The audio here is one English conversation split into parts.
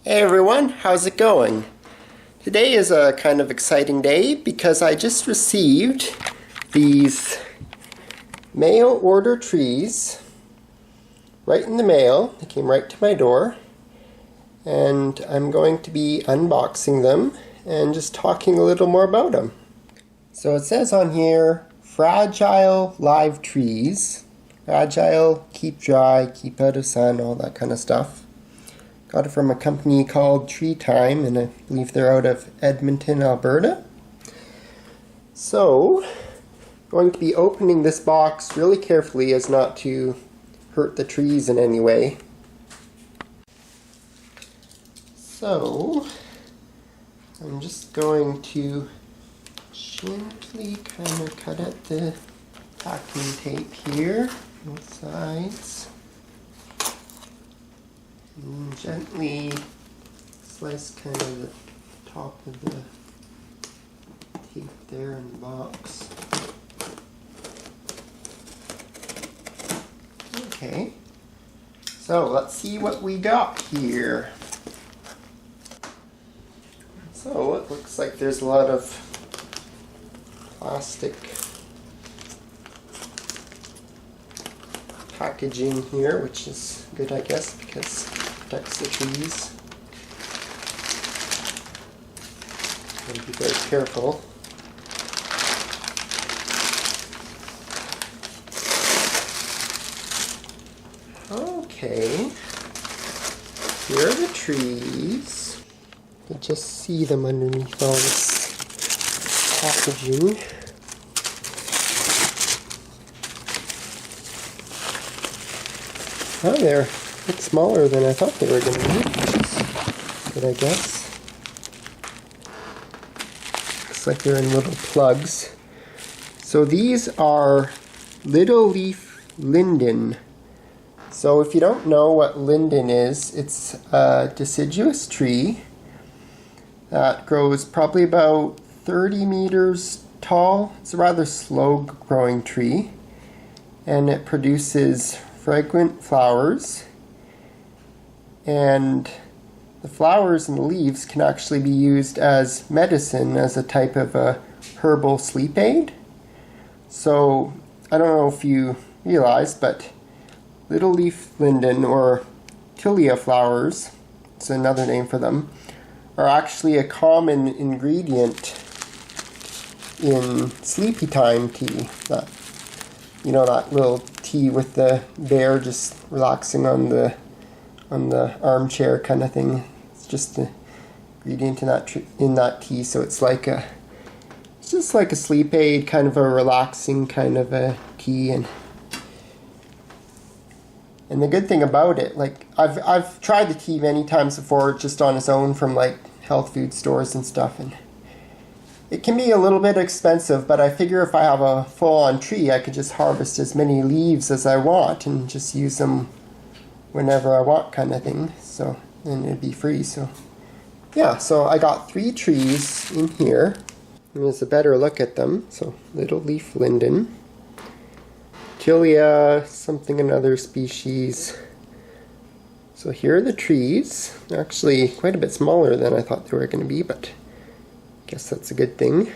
Hey everyone, how's it going? Today is a kind of exciting day because I just received these mail order trees right in the mail. They came right to my door, and I'm going to be unboxing them and just talking a little more about them. So it says on here, fragile live trees. Fragile, keep dry, keep out of sun, all that kind of stuff. Got it from a company called Tree Time, and I believe they're out of Edmonton, Alberta. So, going to be opening this box really carefully as not to hurt the trees in any way. So, I'm just going to gently kind of cut at the packing tape here, both sides. And gently slice kind of the top of the tape there in the box. Okay, so let's see what we got here. So it looks like there's a lot of plastic packaging here, which is good, I guess, because protects the trees. Gotta be very careful. Okay, here are the trees. You can just see them underneath all this packaging. Oh, they're a bit smaller than I thought they were going to be, which is good, I guess. Looks like they're in little plugs. So these are little leaf linden. So if you don't know what linden is, it's a deciduous tree that grows probably about 30 meters tall. It's a rather slow growing tree, and it produces fragrant flowers, and the flowers and the leaves can actually be used as medicine, as a type of a herbal sleep aid. So I don't know if you realize, but little leaf linden, or tilia flowers, it's another name for them, are actually a common ingredient in sleepy time tea. That little tea with the bear just relaxing on the armchair kind of thing. It's just the ingredient in that tea, so it's just like a sleep aid, kind of a relaxing kind of a tea. And the good thing about it, like I've tried the tea many times before, just on its own from like health food stores and stuff, and it can be a little bit expensive, but I figure if I have a full-on tree, I could just harvest as many leaves as I want and just use them whenever I want, kind of thing. So then it'd be free. So yeah, so I got 3 trees in here. Here's a better look at them. So little leaf linden, Tilia something another species. So here are the trees. They're actually quite a bit smaller than I thought they were going to be, but guess that's a good thing.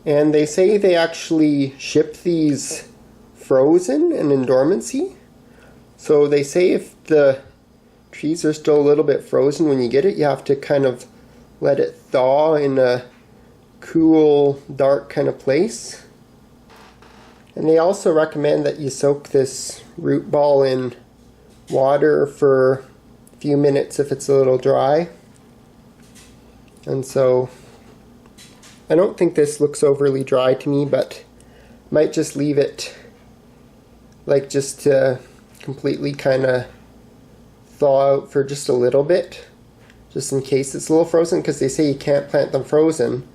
And they say they actually ship these frozen and in dormancy. So they say if the trees are still a little bit frozen when you get it, you have to kind of let it thaw in a cool, dark kind of place. And they also recommend that you soak this root ball in water for a few minutes if it's a little dry. And so I don't think this looks overly dry to me, but might just leave it like just to completely kind of thaw out for just a little bit, just in case it's a little frozen, because they say you can't plant them frozen,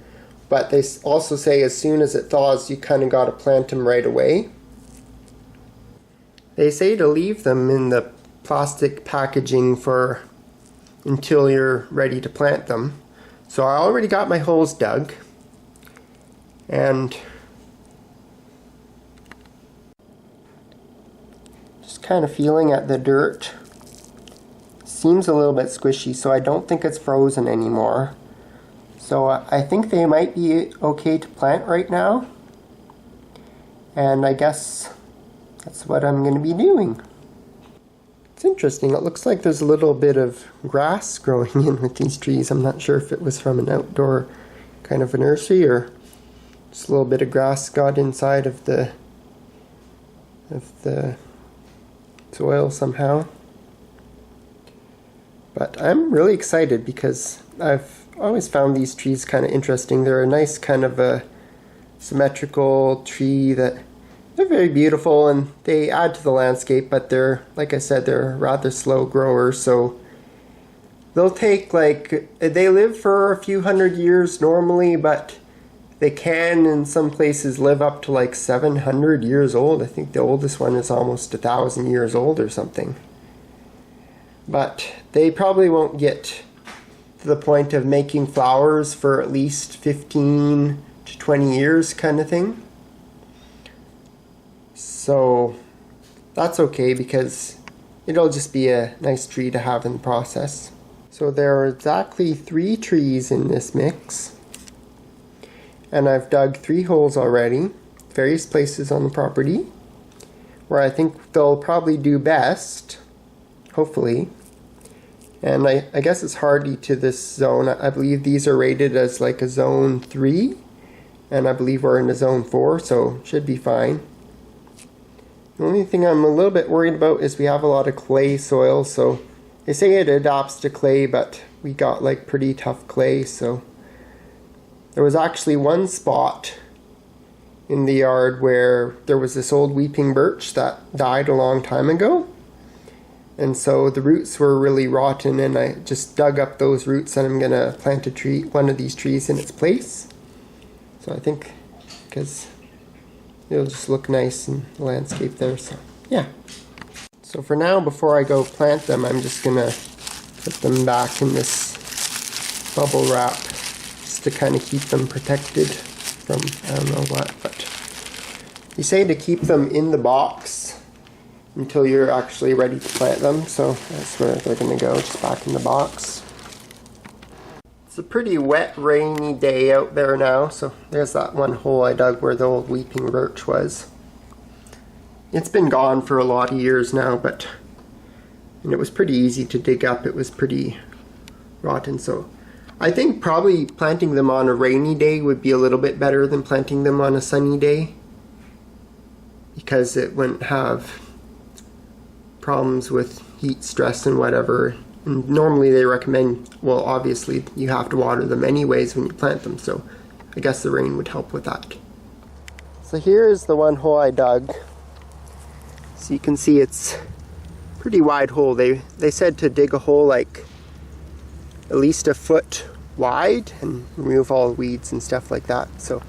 but they also say as soon as it thaws you kind of got to plant them right away. They say to leave them in the plastic packaging until you're ready to plant them. So I already got my holes dug, and just kind of feeling at the dirt, seems a little bit squishy, so I don't think it's frozen anymore. So I think they might be okay to plant right now. And I guess that's what I'm going to be doing. It's interesting. It looks like there's a little bit of grass growing in with these trees. I'm not sure if it was from an outdoor kind of a nursery or just a little bit of grass got inside of the soil somehow. But I'm really excited because I've always found these trees kind of interesting. They're a nice kind of a symmetrical tree that they're very beautiful and they add to the landscape, but they're, like I said, they're rather slow growers, so they'll take they live for a few hundred years normally, but they can in some places live up to like 700 years old. I think the oldest one is almost 1,000 years old or something. But they probably won't get to the point of making flowers for at least 15 to 20 years kind of thing. So that's okay because it'll just be a nice tree to have in the process. So there are exactly 3 trees in this mix. And I've dug 3 holes already, various places on the property, where I think they'll probably do best, hopefully. And I guess it's hardy to this zone. I believe these are rated as like a zone 3, and I believe we're in a zone 4, so should be fine. The only thing I'm a little bit worried about is we have a lot of clay soil, so they say it adapts to clay, but we got like pretty tough clay, so there was actually one spot in the yard where there was this old weeping birch that died a long time ago. And so the roots were really rotten, and I just dug up those roots and I'm going to plant one of these trees in its place. So I think because it'll just look nice in the landscape there, so yeah. So for now, before I go plant them, I'm just going to put them back in this bubble wrap just to kind of keep them protected from I don't know what, but you say to keep them in the box until you're actually ready to plant them, so that's where they're going to go, just back in the box. It's a pretty wet, rainy day out there now, so there's that one hole I dug where the old weeping birch was. It's been gone for a lot of years now, and it was pretty easy to dig up. It was pretty rotten, so I think probably planting them on a rainy day would be a little bit better than planting them on a sunny day, because it wouldn't have problems with heat stress and whatever. And normally they recommend, well, obviously you have to water them anyways when you plant them, so I guess the rain would help with that. So here's the one hole I dug. So you can see it's a pretty wide hole. They said to dig a hole like at least a foot wide and remove all the weeds and stuff like that. So,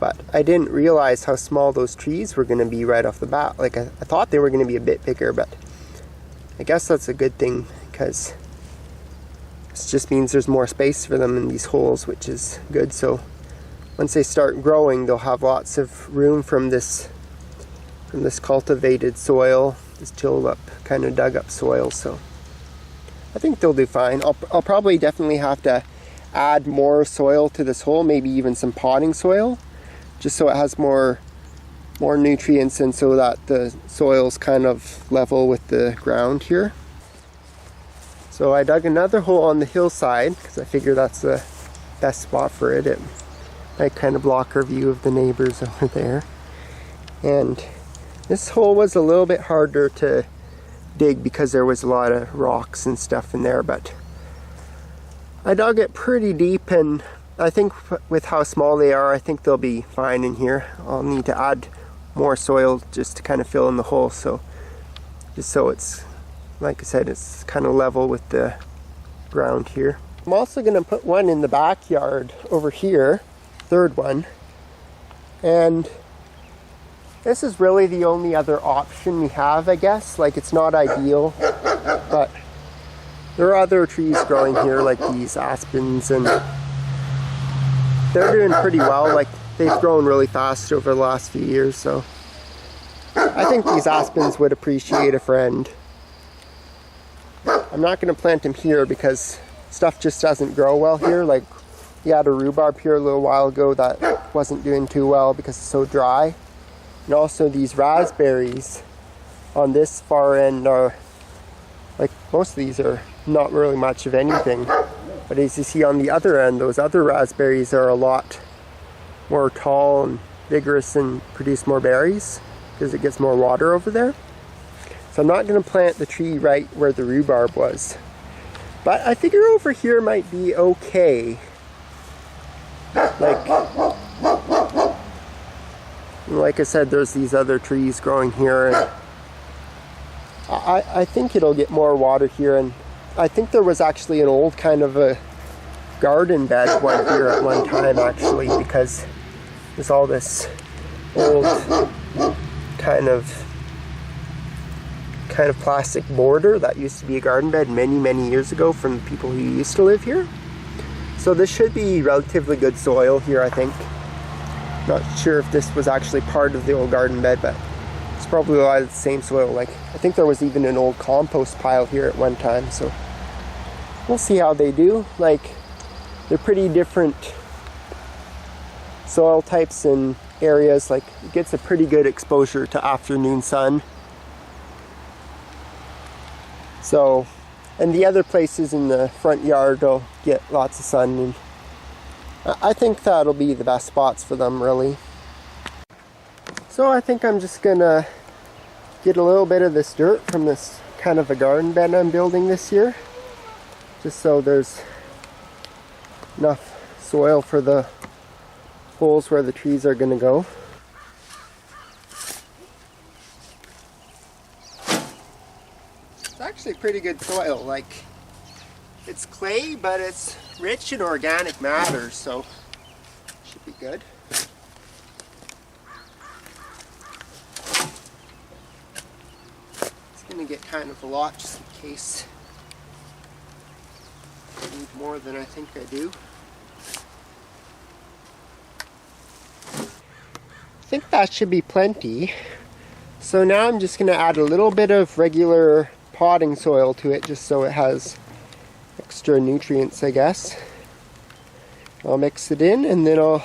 but I didn't realize how small those trees were going to be right off the bat. Like I thought they were going to be a bit bigger, but I guess that's a good thing because it just means there's more space for them in these holes, which is good. So once they start growing, they'll have lots of room from this cultivated soil, this tilled up, kind of dug up soil. So I think they'll do fine. I'll probably definitely have to add more soil to this hole, maybe even some potting soil, just so it has more nutrients and so that the soil's kind of level with the ground here. So I dug another hole on the hillside because I figure that's the best spot for it. It might kind of block our view of the neighbors over there. And this hole was a little bit harder to dig because there was a lot of rocks and stuff in there, but I dug it pretty deep, and I think with how small they are, I think they'll be fine in here. I'll need to add more soil just to kind of fill in the hole, so just so it's, like I said, it's kind of level with the ground here. I'm also going to put one in the backyard over here, third one, and this is really the only other option we have, I guess. Like, it's not ideal, but there are other trees growing here, like these aspens, and they're doing pretty well. Like, they've grown really fast over the last few years, so I think these aspens would appreciate a friend. I'm I'm not going to plant them here because stuff just doesn't grow well here. Like, we had a rhubarb here a little while ago that wasn't doing too well because it's so dry. And also these raspberries on this far end are, like, most of these are not really much of anything. But as you see on the other end, those other raspberries are a lot more tall and vigorous and produce more berries because it gets more water over there. So I'm not going to plant the tree right where the rhubarb was. But I figure over here might be okay. Like I said, there's these other trees growing here, and I think it'll get more water here. And I think there was actually an old kind of a garden bed one here at one time, actually, because there's all this old kind of plastic border that used to be a garden bed many years ago from the people who used to live here. So this should be relatively good soil here, I think. Not sure if this was actually part of the old garden bed, but it's probably a lot of the same soil. Like, I think there was even an old compost pile here at one time, so we'll see how they do. Like, they're pretty different soil types and areas. Like, it gets a pretty good exposure to afternoon sun. So, and the other places in the front yard will get lots of sun, and I think that'll be the best spots for them, really. So I think I'm just gonna get a little bit of this dirt from this kind of a garden bed I'm building this year, just so there's enough soil for the holes where the trees are gonna go. It's actually pretty good soil. Like, it's clay, but it's rich in organic matter, so should be good. It's gonna get kind of a lot just in case I need more than I think I do. I think that should be plenty. So now I'm just gonna add a little bit of regular potting soil to it, just so it has extra nutrients, I guess. I'll mix it in, and then I'll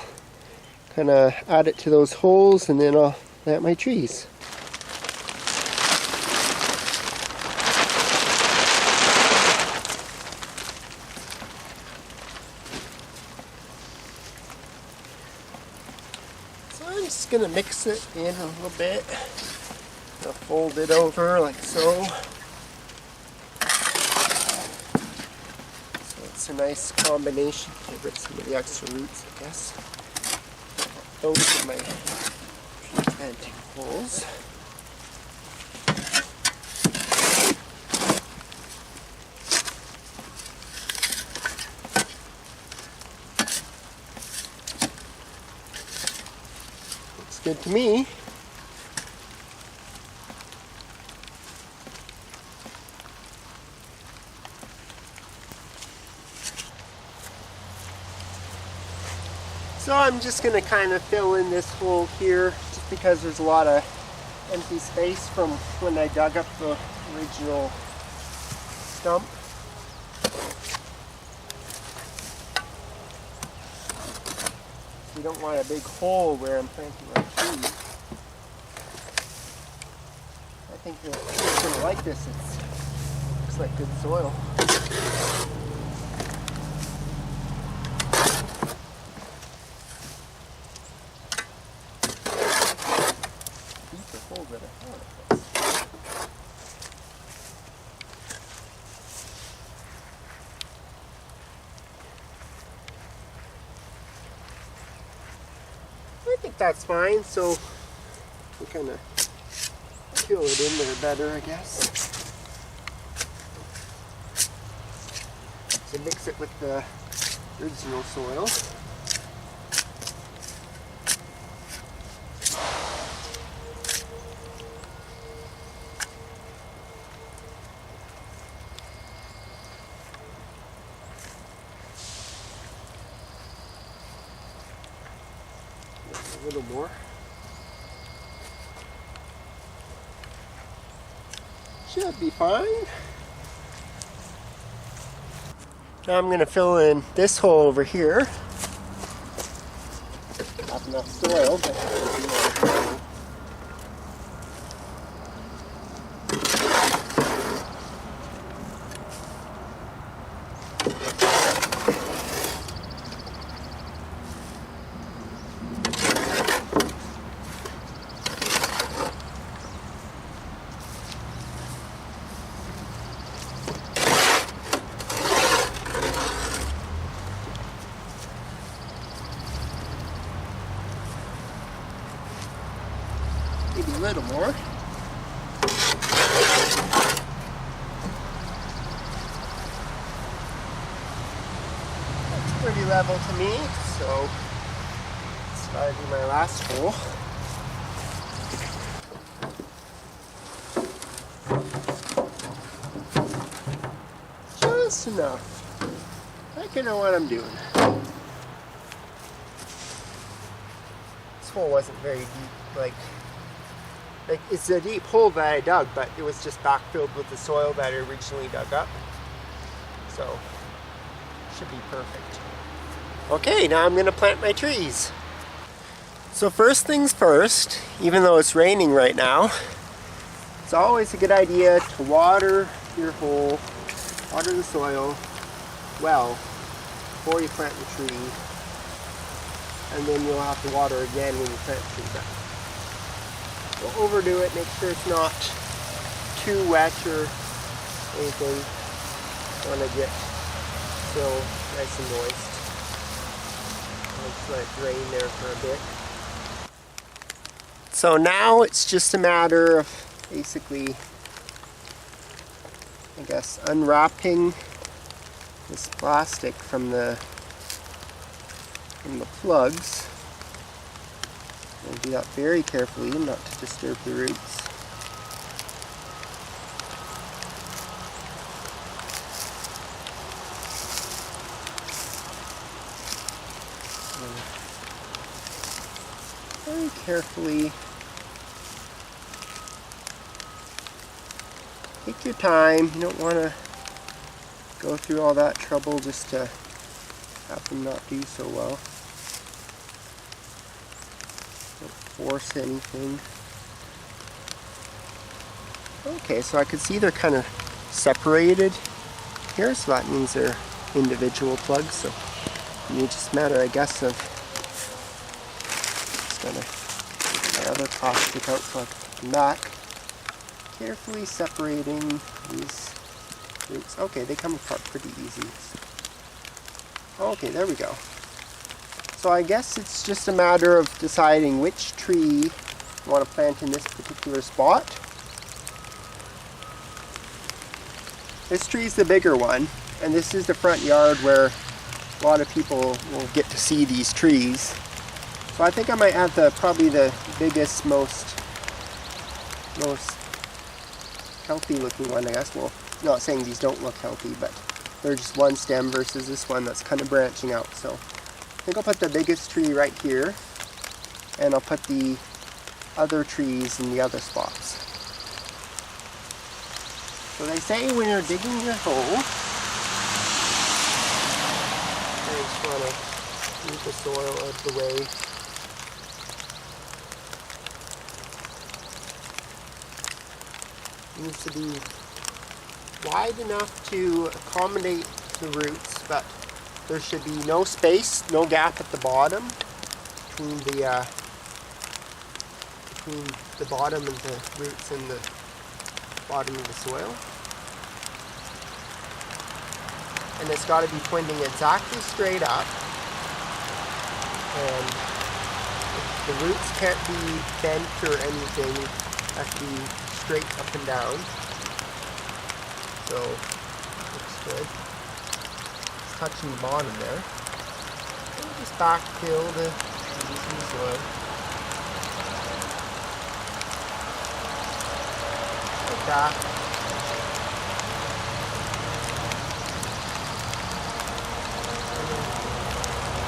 kind of add it to those holes, and then I'll plant my trees. So I'm just going to mix it in a little bit. I'll fold it over like so. It's a nice combination. Get rid of some of the extra roots, I guess. Those are my tree planting holes. Looks good to me. So I'm just going to kind of fill in this hole here, just because there's a lot of empty space from when I dug up the original stump. We don't want a big hole where I'm planting my tree. I think the tree's going to like this. It looks like good soil. I think that's fine, so we'll kind of fill it in there better, I guess. So mix it with the original soil. A little more. Should be fine. Now I'm going to fill in this hole over here. Not enough soil, but maybe a little more. That's pretty level to me, so let's try to do my last hole. Just enough. I think I know what I'm doing. This hole wasn't very deep, like it's a deep hole that I dug, but it was just backfilled with the soil that I originally dug up. So, should be perfect. Okay, now I'm going to plant my trees. So first things first, even though it's raining right now, it's always a good idea to water your hole, water the soil well before you plant the tree, and then you'll have to water again when you plant the tree back. Don't overdo it, make sure it's not too wet or anything. You want to get still nice and moist. I'll just let it drain there for a bit. So now it's just a matter of basically, I guess, unwrapping this plastic from the plugs. And do that very carefully, not to disturb the roots. And very carefully. Take your time. You don't want to go through all that trouble just to have them not do so well. Don't force anything. Okay, so I can see they're kind of separated here, so that means they're individual plugs. So it's just a matter, I guess, of just gonna get my other plastic out so I can put them back. Carefully separating these roots. Okay, they come apart pretty easy. Okay, there we go. So I guess it's just a matter of deciding which tree you want to plant in this particular spot. This tree is the bigger one, and this is the front yard where a lot of people will get to see these trees. So I think I might have probably the biggest, most healthy looking one, I guess. Well, I'm not saying these don't look healthy, but they're just one stem versus this one that's kind of branching out. So I think I'll put the biggest tree right here, and I'll put the other trees in the other spots. So they say when you're digging your hole, I just want to move the soil out of the way. It needs to be wide enough to accommodate the roots, but there should be no space, no gap at the bottom between the bottom of the roots and the bottom of the soil. And it's got to be pointing exactly straight up. And the roots can't be bent or anything. They have to be straight up and down. So, looks good. It's touching the bottom there. And just backfill the trees in the soil. Like that.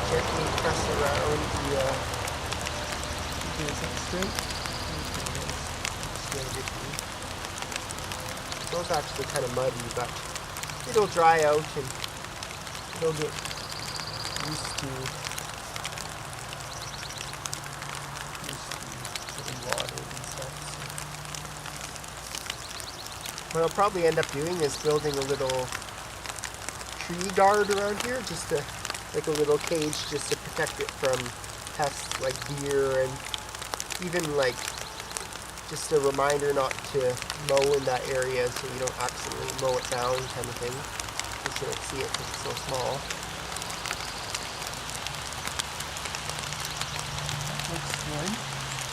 Gently press around the keeping it straight. It's actually kind of muddy, but it'll dry out and they'll get used to getting water and stuff. So what I'll probably end up doing is building a little tree guard around here, just to, like a little cage, just to protect it from pests like deer, and even like just a reminder not to mow in that area so you don't accidentally mow it down, kind of thing. Just so you don't see it because it's so small. That looks good,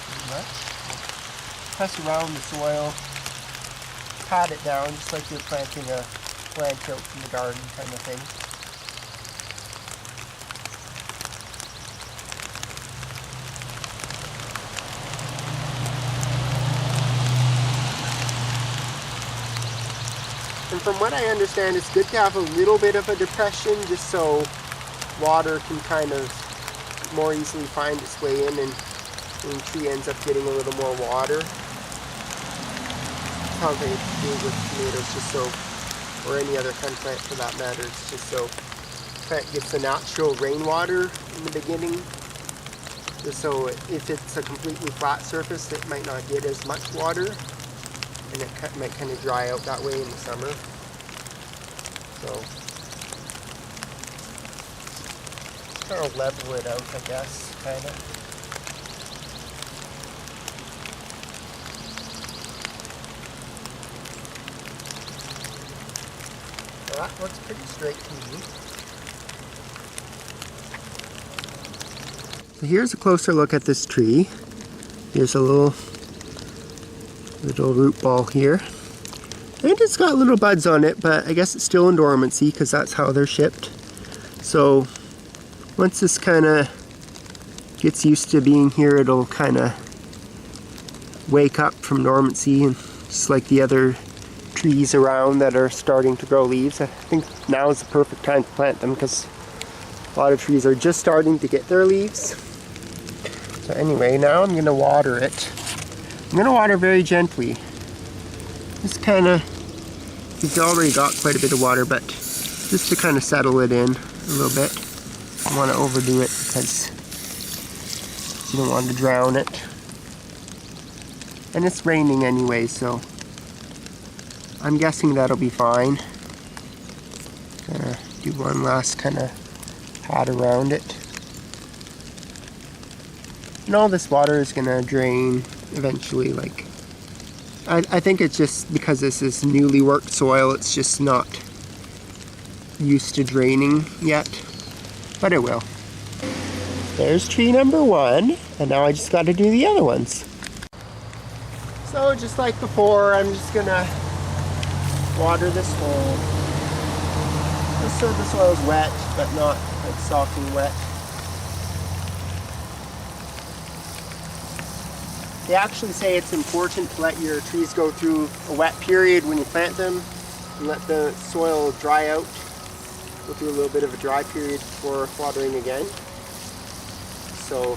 pretty much. Press around the soil, pat it down just like you're planting a plant out in the garden, kind of thing. And from what I understand, it's good to have a little bit of a depression just so water can kind of more easily find its way in, and the tree ends up getting a little more water. That's how they do it with tomatoes, just so, or any other kind of plant for that matter. It's just so the plant gets the natural rainwater in the beginning. Just so if it's a completely flat surface, it might not get as much water, and it might kind of dry out that way in the summer. So, kind of level it out, I guess, kind of. So that looks pretty straight to me. So here's a closer look at this tree. Here's a little root ball here. And it's got little buds on it, but I guess it's still in dormancy because that's how they're shipped. So once this kind of gets used to being here, it'll kind of wake up from dormancy, and just like the other trees around that are starting to grow leaves. I think now is the perfect time to plant them because a lot of trees are just starting to get their leaves. So anyway, now I'm going to water it. I'm going to water very gently. Just kind of, it's already got quite a bit of water, but just to kind of settle it in a little bit. I don't want to overdo it because you don't want to drown it. And it's raining anyway, so I'm guessing that'll be fine. Gonna do one last kind of pat around it. And all this water is gonna drain eventually. Like, I think it's just because this is newly worked soil, it's just not used to draining yet, but it will. There's tree number 1, and now I just got to do the other ones. So just like before, I'm just gonna water this hole just so the soil's wet, but not like soaking wet. They actually say it's important to let your trees go through a wet period when you plant them, and let the soil dry out. Go through a little bit of a dry period before watering again. So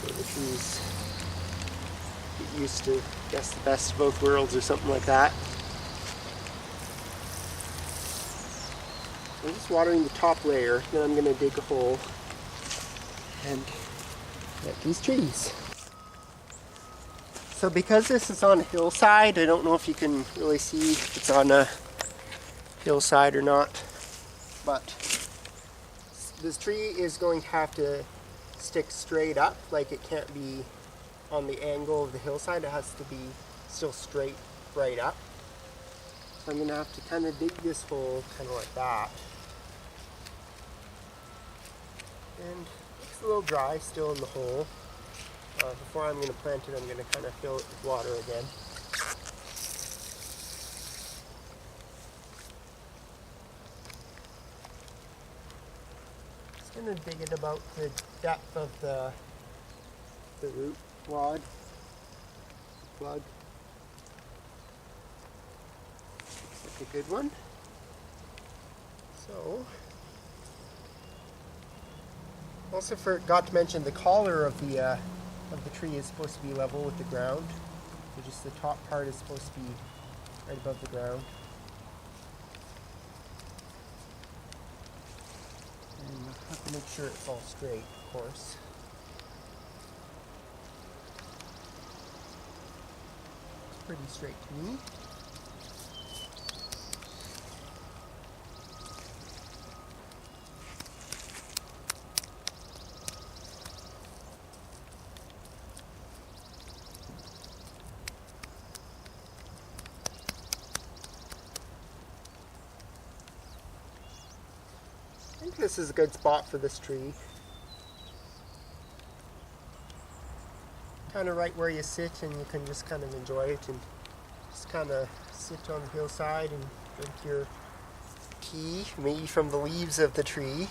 the trees get used to, I guess, the best of both worlds or something like that. I'm just watering the top layer, then I'm going to dig a hole and get these trees. So because this is on a hillside, I don't know if you can really see if it's on a hillside or not, but this tree is going to have to stick straight up. Like, it can't be on the angle of the hillside, it has to be still straight right up. So I'm going to have to kind of dig this hole kind of like that. And it's a little dry still in the hole. Before I'm going to plant it, I'm going to kind of fill it with water again. Just going to dig it about the depth of the root wad plug. Looks like a good one. So, also forgot to mention the collar of the tree is supposed to be level with the ground. So just the top part is supposed to be right above the ground. Make sure it's all straight, of course. It's pretty straight to me. I think this is a good spot for this tree. Kind of right where you sit, and you can just kind of enjoy it and just kind of sit on the hillside and drink your tea, maybe from the leaves of the tree,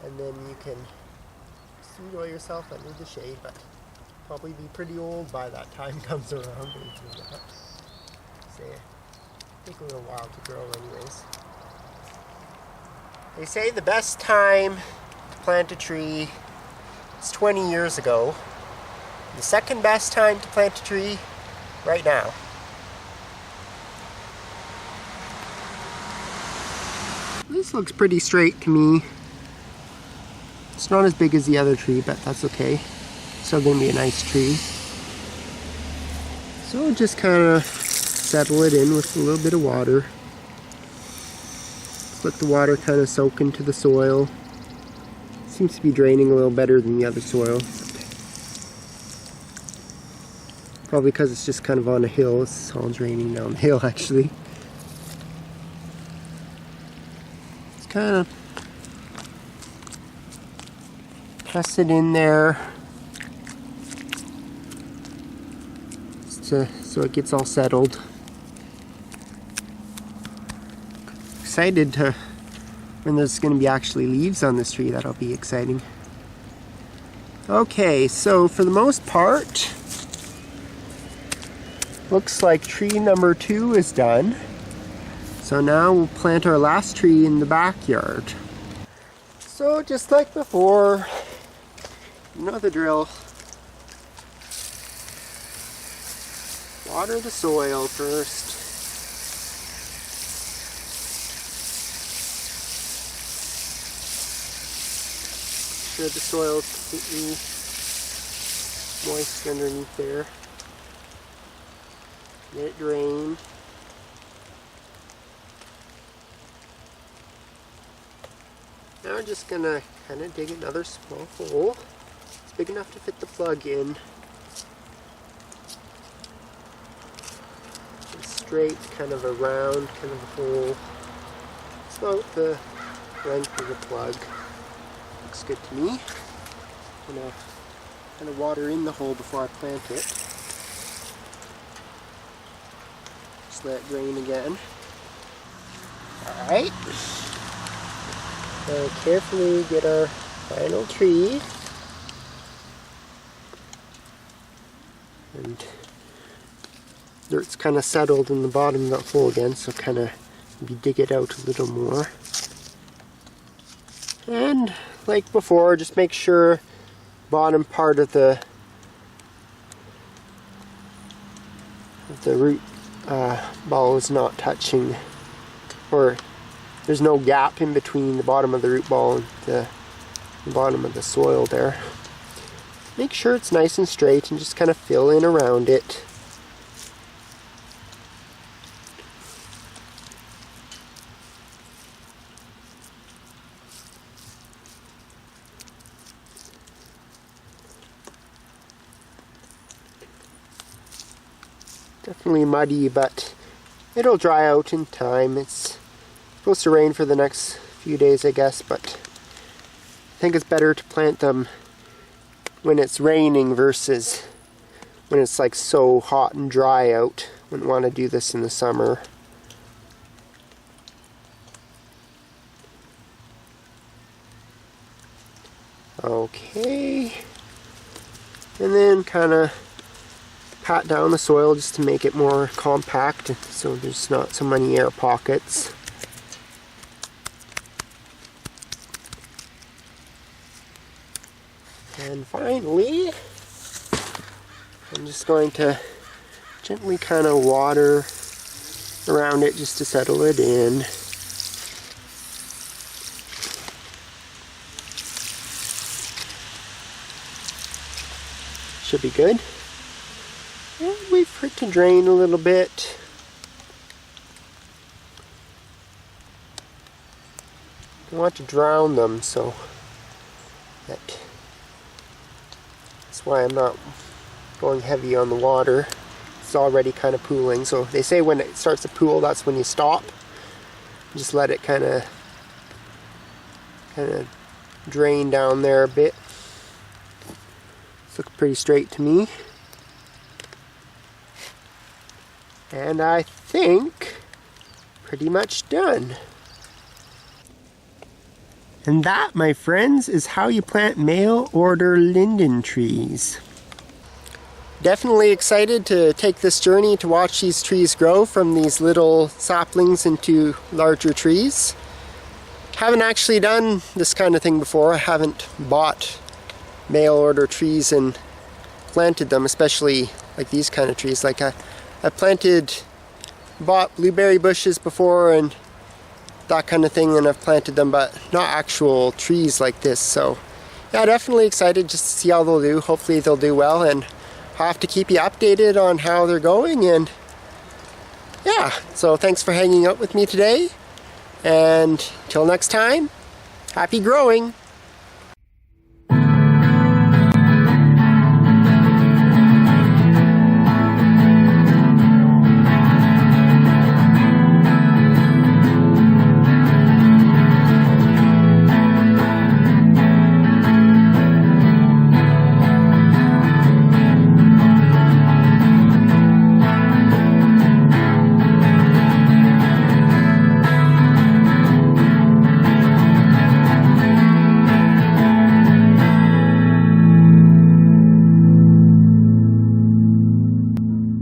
and then you can just enjoy yourself under the shade, but probably be pretty old by that time comes around. Say, take a little while to grow anyways. They say the best time to plant a tree is 20 years ago. The second best time to plant a tree, right now. This looks pretty straight to me. It's not as big as the other tree, but that's okay. Still gonna be a nice tree. So just kind of settle it in with a little bit of water. Let the water kind of soak into the soil. Seems to be draining a little better than the other soil. Probably because it's just kind of on a hill. It's all draining down the hill actually. Just kind of press it in there so it gets all settled. Excited to when there's going to be actually leaves on this tree. That'll be exciting. Okay, so for the most part, looks like tree number 2 is done. So now we'll plant our last tree in the backyard. So just like before, you know the drill. Water the soil first. Sure the soil is completely moist underneath there. Let it drain. Now we're just gonna kind of dig another small hole. It's big enough to fit the plug in. It's straight, kind of a round kind of a hole. It's about the length of the plug. Looks good to me. I'm gonna kind of water in the hole before I plant it. Just let it drain again. Alright. So carefully get our final tree. And dirt's kind of settled in the bottom of that hole again, so kind of maybe dig it out a little more. And like before, just make sure bottom part of the root ball is not touching, or there's no gap in between the bottom of the root ball and the bottom of the soil there. Make sure it's nice and straight and just kind of fill in around it. Definitely muddy, but it'll dry out in time. It's supposed to rain for the next few days, I guess, but I think it's better to plant them when it's raining versus when it's like so hot and dry out. Wouldn't want to do this in the summer. Okay, and then kind of pat down the soil just to make it more compact so there's not so many air pockets. And finally, I'm just going to gently kind of water around it just to settle it in. should be good. And wait for it to drain a little bit. I want to drown them, so that's why I'm not going heavy on the water. It's already kind of pooling, so they say when it starts to pool, that's when you stop. Just let it kind of drain down there a bit. It's looking pretty straight to me. And I think pretty much done. And that, my friends, is how you plant mail order linden trees. Definitely excited to take this journey to watch these trees grow from these little saplings into larger trees. Haven't actually done this kind of thing before. I haven't bought mail order trees and planted them, especially like these kind of trees. Like I bought blueberry bushes before and that kind of thing, and I've planted them, but not actual trees like this. So yeah, definitely excited just to see how they'll do. Hopefully they'll do well, and I'll have to keep you updated on how they're going. And yeah, so thanks for hanging out with me today, and till next time, happy growing.